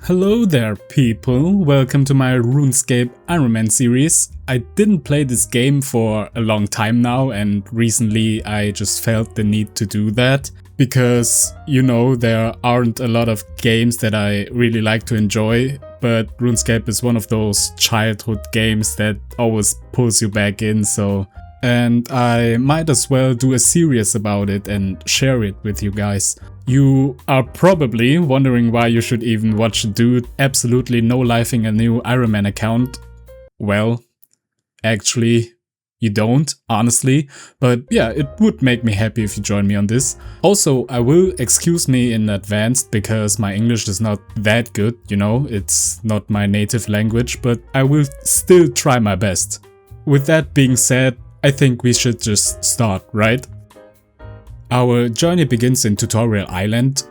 Hello there people, welcome to my RuneScape Ironman series. I didn't play this game for a long time now and recently I just felt the need to do that because, there aren't a lot of games that I really like to enjoy, but RuneScape is one of those childhood games that always pulls you back in, and I might as well do a series about it and share it with you guys. You are probably wondering why you should even watch a dude absolutely no-lifing a new Ironman account. Well, actually, you don't, honestly, but yeah, it would make me happy if you join me on this. Also, I will excuse me in advance because my English is not that good, it's not my native language, but I will still try my best. With that being said, I think we should just start, right? Our journey begins in Tutorial Island,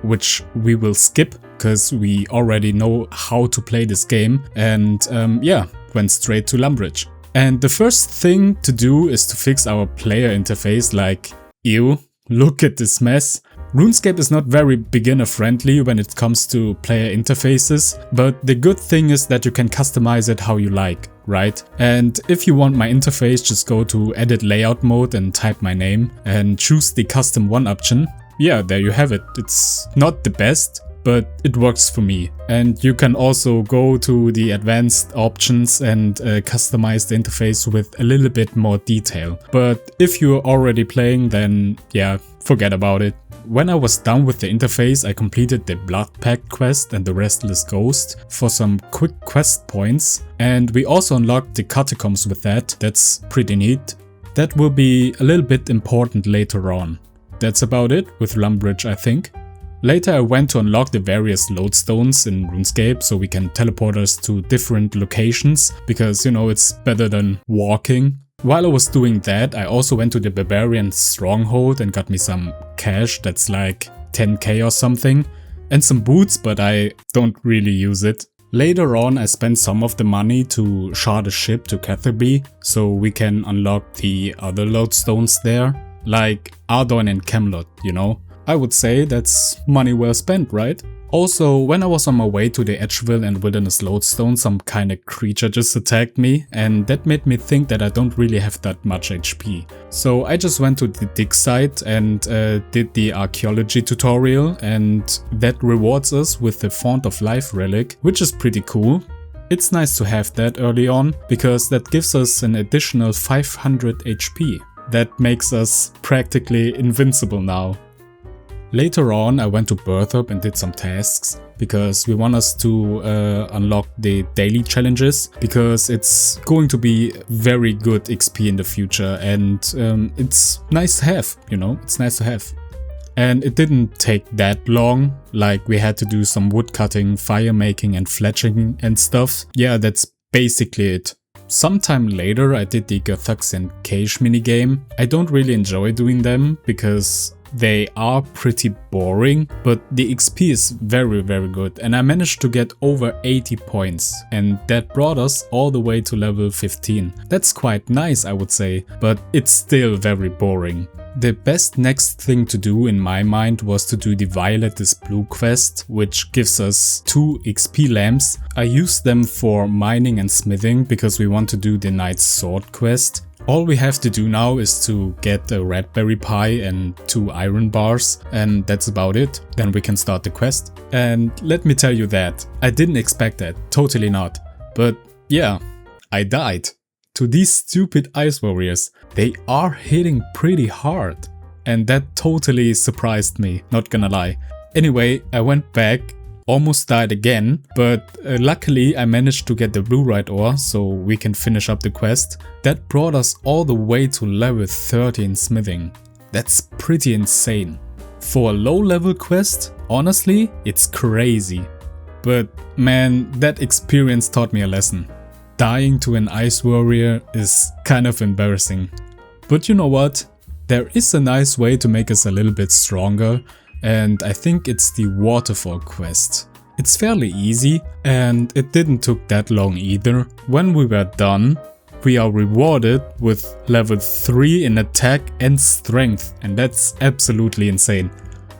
which we will skip because we already know how to play this game and went straight to Lumbridge. And the first thing to do is to fix our player interface, like, ew, look at this mess. RuneScape is not very beginner friendly when it comes to player interfaces, but the good thing is that you can customize it how you like, right? And if you want my interface, just go to edit layout mode and type my name and choose the custom one option. Yeah, there you have it. It's not the best, but it works for me. And you can also go to the advanced options and customize the interface with a little bit more detail. But if you're already playing, then yeah, forget about it. When I was done with the interface, I completed the Blood Pact quest and the Restless Ghost for some quick quest points. And we also unlocked the catacombs with that. That's pretty neat. That will be a little bit important later on. That's about it with Lumbridge, I think. Later I went to unlock the various lodestones in RuneScape so we can teleport us to different locations because, it's better than walking. While I was doing that, I also went to the Barbarian Stronghold and got me some cash that's like 10k or something, and some boots, but I don't really use it. Later on, I spent some of the money to shard a ship to Catherby so we can unlock the other lodestones there, like Ardougne and Camelot, I would say that's money well spent, right? Also, when I was on my way to the Edgeville and Wilderness Lodestone, some kind of creature just attacked me, and that made me think that I don't really have that much HP. So I just went to the dig site and did the archaeology tutorial, and that rewards us with the Font of Life relic, which is pretty cool. It's nice to have that early on, because that gives us an additional 500 HP. That makes us practically invincible now. Later on, I went to Berthup and did some tasks because we want us to unlock the daily challenges because it's going to be very good XP in the future and it's nice to have, it's nice to have. And it didn't take that long, like we had to do some wood cutting, fire making and fletching and stuff. Yeah, that's basically it. Sometime later I did the Gothuxian Cache minigame. I don't really enjoy doing them because they are pretty boring, but the XP is very good and I managed to get over 80 points and that brought us all the way to level 15. That's quite nice, I would say, but it's still very boring. The best next thing to do in my mind was to do the Violet is Blue quest, which gives us 2 XP lamps. I used them for mining and smithing because we want to do the Knight's Sword quest. All we have to do now is to get a raspberry pie and 2 iron bars, and that's about it. Then we can start the quest. And let me tell you that, I didn't expect that, totally not. But yeah, I died. To these stupid ice warriors. They are hitting pretty hard. And that totally surprised me, not gonna lie. Anyway, I went back. Almost died again, but luckily I managed to get the Blue-Rite ore so we can finish up the quest. That brought us all the way to level 30 in smithing. That's pretty insane. For a low-level quest, honestly, it's crazy. But man, that experience taught me a lesson. Dying to an ice warrior is kind of embarrassing. But you know what? There is a nice way to make us a little bit stronger. And I think it's the Waterfall quest. It's fairly easy and it didn't took that long either. When we were done, we are rewarded with level 3 in attack and strength, and that's absolutely insane.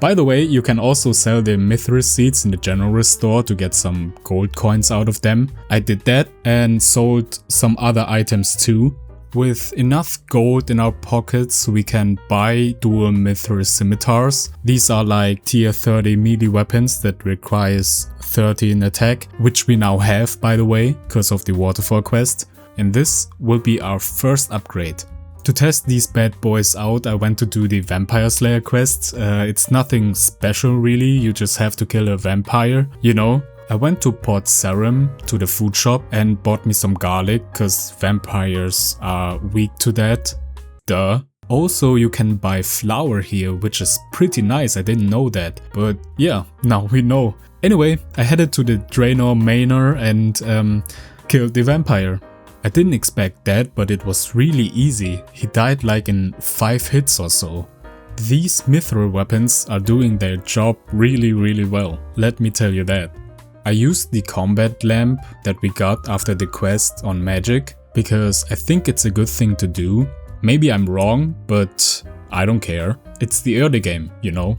By the way, you can also sell the mithril seeds in the general store to get some gold coins out of them. I did that and sold some other items too. With enough gold in our pockets, we can buy dual mithril scimitars. These are like tier 30 melee weapons that requires 30 in attack, which we now have, by the way, because of the waterfall quest. And this will be our first upgrade. To test these bad boys out, I went to do the Vampire Slayer quest. It's nothing special really, you just have to kill a vampire, you know. I went to Port Sarim, to the food shop, and bought me some garlic, cause vampires are weak to that. Duh. Also, you can buy flour here, which is pretty nice, I didn't know that. But yeah, now we know. Anyway, I headed to the Draenor Manor and killed the vampire. I didn't expect that, but it was really easy. He died like in 5 hits or so. These mithril weapons are doing their job really well, let me tell you that. I used the combat lamp that we got after the quest on magic, because I think it's a good thing to do. Maybe I'm wrong, but I don't care. It's the early game, you know.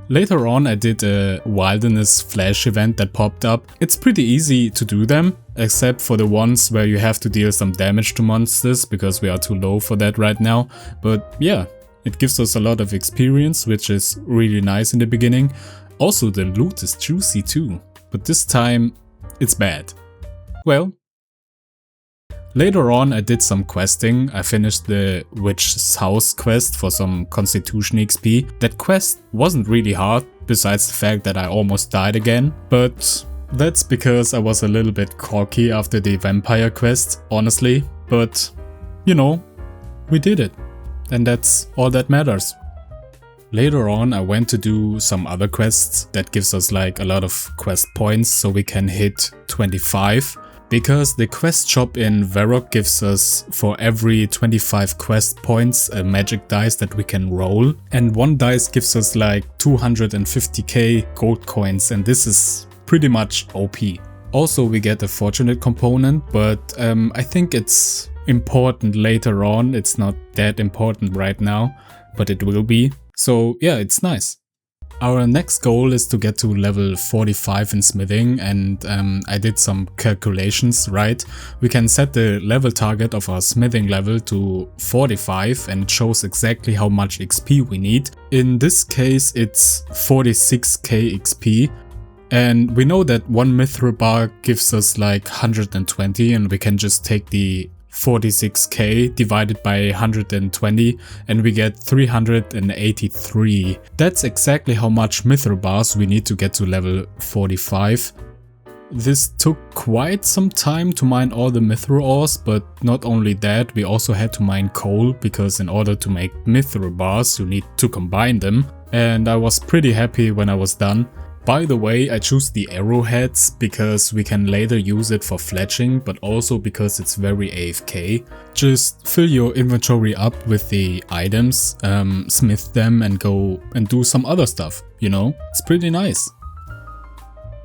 Later on I did a wilderness flash event that popped up. It's pretty easy to do them, except for the ones where you have to deal some damage to monsters, because we are too low for that right now. But yeah, it gives us a lot of experience, which is really nice in the beginning. Also the loot is juicy too. But this time, it's bad. Well, later on I did some questing. I finished the Witch's House quest for some Constitution XP. That quest wasn't really hard, besides the fact that I almost died again. But that's because I was a little bit cocky after the vampire quest, honestly. But, you know, we did it. And that's all that matters. Later on I went to do some other quests that gives us like a lot of quest points so we can hit 25. Because the quest shop in Varrock gives us for every 25 quest points a magic dice that we can roll. And one dice gives us like 250k gold coins, and this is pretty much OP. Also we get a fortunate component, but I think it's important later on. It's not that important right now, but it will be. So yeah, it's nice. Our next goal is to get to level 45 in smithing, and I did some calculations, right? We can set the level target of our smithing level to 45 and it shows exactly how much XP we need. In this case it's 46k XP, and we know that one mithril bar gives us like 120, and we can just take the 46k divided by 120 and we get 383. That's exactly how much mithril bars we need to get to level 45. This took quite some time to mine all the mithril ores, but not only that, we also had to mine coal, because in order to make mithril bars you need to combine them, and I was pretty happy when I was done. By the way, I choose the arrowheads because we can later use it for fletching, but also because it's very AFK. Just fill your inventory up with the items, smith them and go and do some other stuff, you know? It's pretty nice.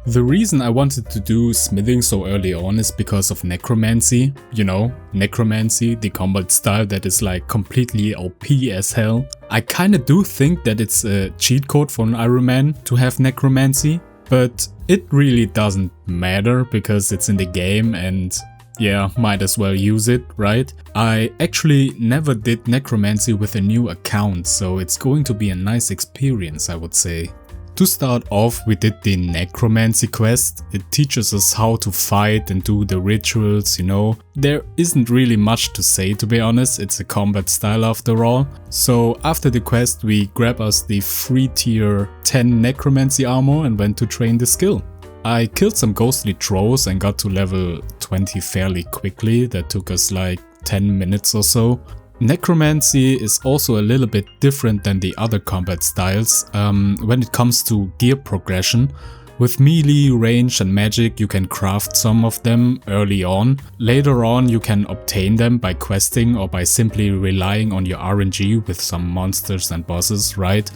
The reason I wanted to do smithing so early on is because of Necromancy. You know, Necromancy, the combat style that is like completely OP as hell. I kinda do think that it's a cheat code for an Ironman to have Necromancy, but it really doesn't matter because it's in the game and yeah, might as well use it, right? I actually never did Necromancy with a new account, so it's going to be a nice experience, I would say. To start off, we did the Necromancy quest. It teaches us how to fight and do the rituals, you know. There isn't really much to say, to be honest, it's a combat style after all. So after the quest we grab us the free tier 10 Necromancy armor and went to train the skill. I killed some ghostly trolls and got to level 20 fairly quickly. That took us like 10 minutes or so. Necromancy is also a little bit different than the other combat styles when it comes to gear progression. With melee, range and magic you can craft some of them early on. Later on you can obtain them by questing or by simply relying on your RNG with some monsters and bosses, right?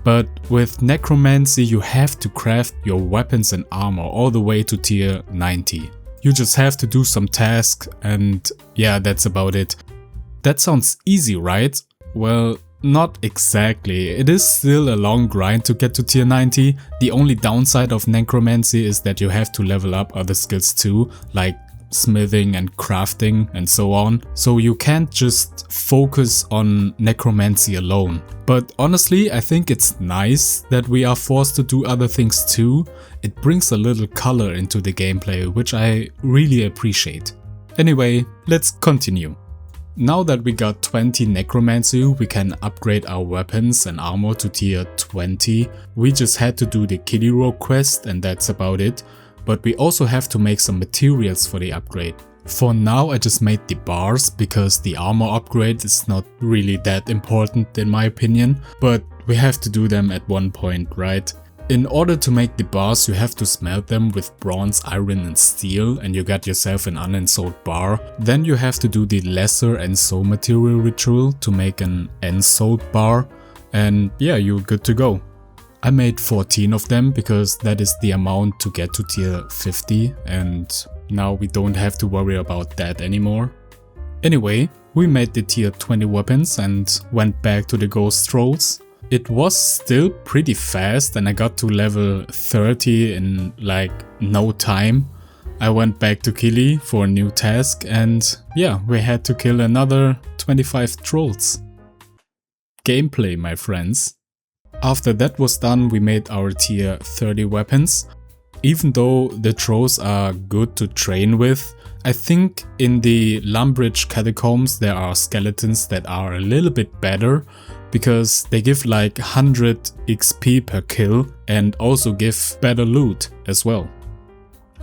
But with Necromancy you have to craft your weapons and armor all the way to tier 90. You just have to do some tasks and yeah, that's about it. That sounds easy, right? Well, Not exactly. It is still a long grind to get to tier 90. The only downside of Necromancy is that you have to level up other skills too, like smithing and crafting and so on. So you can't just focus on Necromancy alone. But honestly, I think it's nice that we are forced to do other things too. It brings a little color into the gameplay, which I really appreciate. Anyway, let's continue. Now that we got 20 Necromancy, we can upgrade our weapons and armor to tier 20. We just had to do the Kitty Rogue quest and that's about it. But we also have to make some materials for the upgrade. For now I just made the bars because the armor upgrade is not really that important in my opinion. But we have to do them at one point, right? In order to make the bars you have to smelt them with bronze, iron and steel and you got yourself an unensouled bar. Then you have to do the lesser ensoul material ritual to make an ensouled bar and yeah, you're good to go. I made 14 of them because that is the amount to get to tier 50 and now we don't have to worry about that anymore. Anyway, we made the tier 20 weapons and went back to the ghost trolls. It was still pretty fast and I got to level 30 in like no time. I went back to Kili for a new task and yeah, we had to kill another 25 trolls. Gameplay, my friends. After that was done, we made our tier 30 weapons. Even though the trolls are good to train with, I think in the Lumbridge catacombs there are skeletons that are a little bit better because they give like 100 XP per kill and also give better loot as well.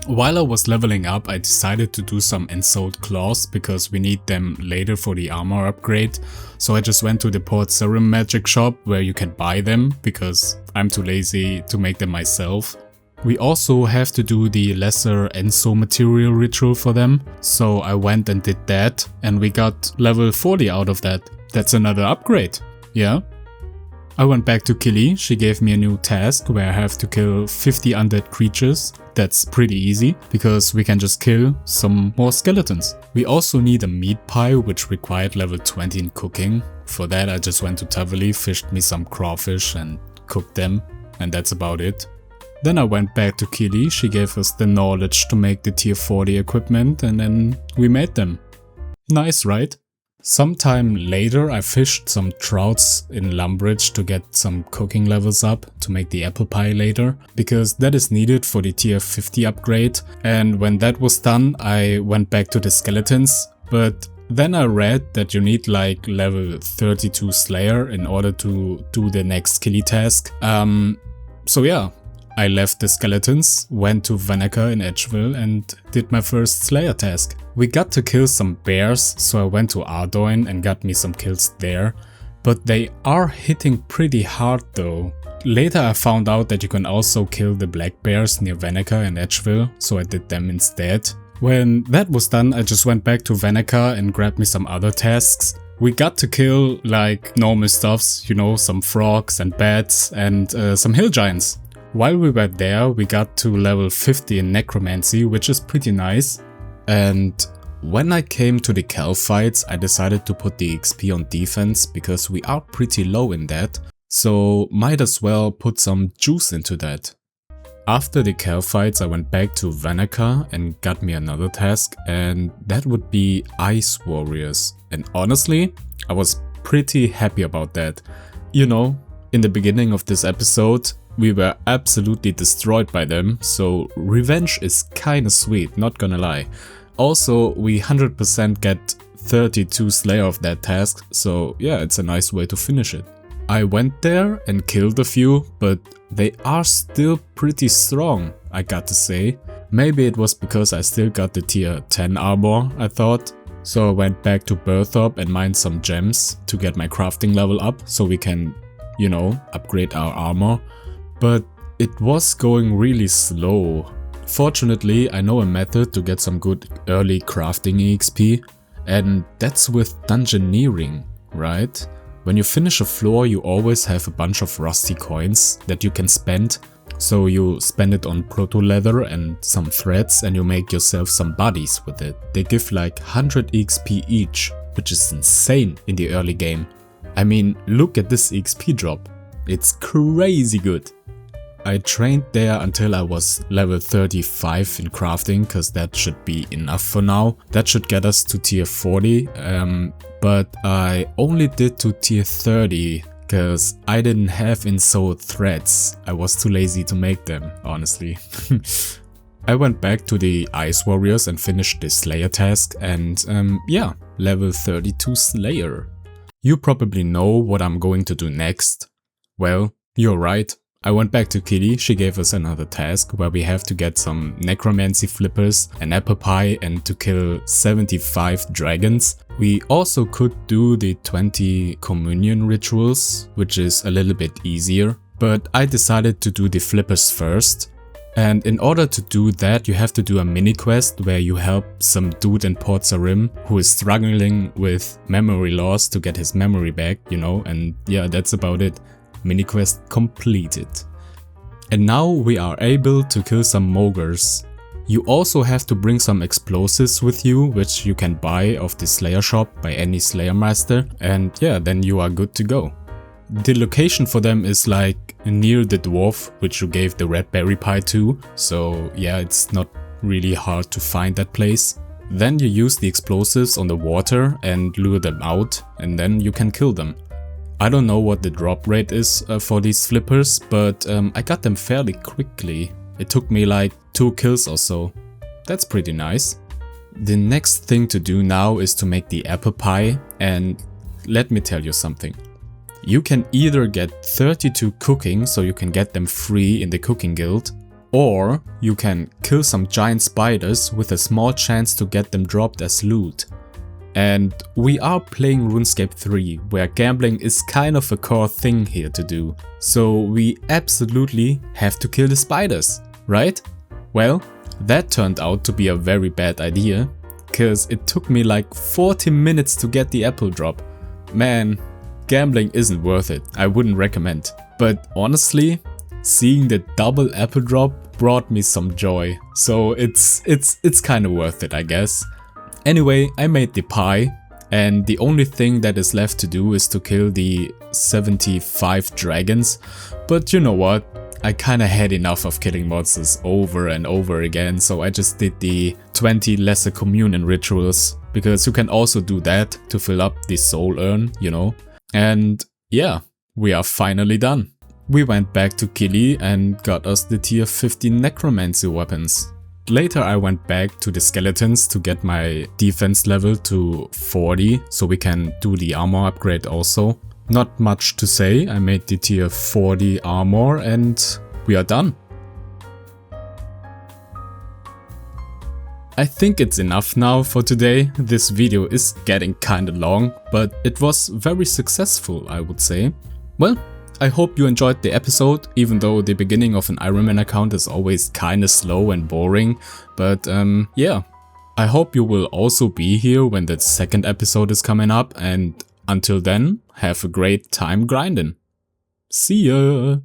While I was leveling up, I decided to do some ensouled claws because we need them later for the armor upgrade. So I just went to the Port Serum magic shop where you can buy them because I'm too lazy to make them myself. We also have to do the lesser ensoul material ritual for them. So I went and did that and we got level 40 out of that. That's another upgrade. Yeah. I went back to Kili. She gave me a new task where I have to kill 50 undead creatures. That's pretty easy because we can just kill some more skeletons. We also need a meat pie which required level 20 in cooking. For that I just went to Tavoli, fished me some crawfish and cooked them and that's about it. Then I went back to Kili. She gave us the knowledge to make the tier 40 equipment and then we made them. Nice, right? Sometime later I fished some trouts in Lumbridge to get some cooking levels up to make the apple pie later, because that is needed for the tier 50 upgrade, and when that was done I went back to the skeletons, but then I read that you need like level 32 Slayer in order to do the next Killy task. So yeah, I left the skeletons, went to Vannaka in Edgeville and did my first Slayer task. We got to kill some bears, so I went to Ardoin and got me some kills there. But they are hitting pretty hard though. Later I found out that you can also kill the black bears near Vannaka and Edgeville, so I did them instead. When that was done, I just went back to Vannaka and grabbed me some other tasks. We got to kill like normal stuffs, you know, some frogs and bats and some hill giants. While we were there, we got to level 50 in Necromancy, which is pretty nice. And when I came to the Cal fights, I decided to put the XP on defense because we are pretty low in that. So might as well put some juice into that. After the Cal fights, I went back to Vannaka and got me another task, and that would be Ice Warriors. And honestly, I was pretty happy about that. You know, in the beginning of this episode, we were absolutely destroyed by them, so revenge is kinda sweet, not gonna lie. Also, we 100% get 32 Slayer of that task, so yeah, it's a nice way to finish it. I went there and killed a few, but they are still pretty strong, I got to say. Maybe it was because I still got the tier 10 armor, I thought. So I went back to Berthorp and mined some gems to get my crafting level up, so we can, you know, upgrade our armor. But it was going really slow. Fortunately, I know a method to get some good early crafting EXP, and that's with dungeoneering, right? When you finish a floor, you always have a bunch of rusty coins that you can spend. So you spend it on proto leather and some threads and you make yourself some bodies with it. They give like 100 EXP each, which is insane in the early game. I mean, look at this XP drop. It's crazy good. I trained there until I was level 35 in crafting, cause that should be enough for now. That should get us to tier 40, but I only did to tier 30 cause I didn't have insult threads. I was too lazy to make them, honestly. I went back to the Ice Warriors and finished the Slayer task and yeah, level 32 Slayer. You probably know what I'm going to do next. Well, you're right. I went back to Kitty, she gave us another task where we have to get some Necromancy flippers, an apple pie and to kill 75 dragons. We also could do the 20 communion rituals, which is a little bit easier, but I decided to do the flippers first. And in order to do that, you have to do a mini quest where you help some dude in Port Sarim who is struggling with memory loss to get his memory back, you know, and yeah, that's about it. Mini quest completed. And now we are able to kill some Mogres. You also have to bring some explosives with you, which you can buy off the Slayer shop by any Slayer master, and yeah, then you are good to go. The location for them is like near the dwarf, which you gave the red berry pie to, so yeah, it's not really hard to find that place. Then you use the explosives on the water and lure them out, and then you can kill them. I don't know what the drop rate is for these flippers, but I got them fairly quickly. It took me like 2 kills or so. That's pretty nice. The next thing to do now is to make the apple pie, and let me tell you something. You can either get 32 cooking so you can get them free in the cooking guild, or you can kill some giant spiders with a small chance to get them dropped as loot. And we are playing RuneScape 3, where gambling is kind of a core thing here to do. So we absolutely have to kill the spiders, right? Well, that turned out to be a very bad idea, cause it took me like 40 minutes to get the apple drop. Man, gambling isn't worth it, I wouldn't recommend. But honestly, seeing the double apple drop brought me some joy. So it's kinda worth it, I guess. Anyway, I made the pie, and the only thing that is left to do is to kill the 75 dragons. But you know what? I kinda had enough of killing monsters over and over again, so I just did the 20 lesser communion rituals, because you can also do that to fill up the soul urn, you know. And yeah, we are finally done. We went back to Kili and got us the tier 50 necromancy weapons. Later I went back to the skeletons to get my defense level to 40, so we can do the armor upgrade also. Not much to say, I made the tier 40 armor and we are done. I think it's enough now for today. This video is getting kinda long, but it was very successful, I would say. Well, I hope you enjoyed the episode, even though the beginning of an Ironman account is always kinda slow and boring. But yeah, I hope you will also be here when the second episode is coming up, and until then, have a great time grinding. See ya!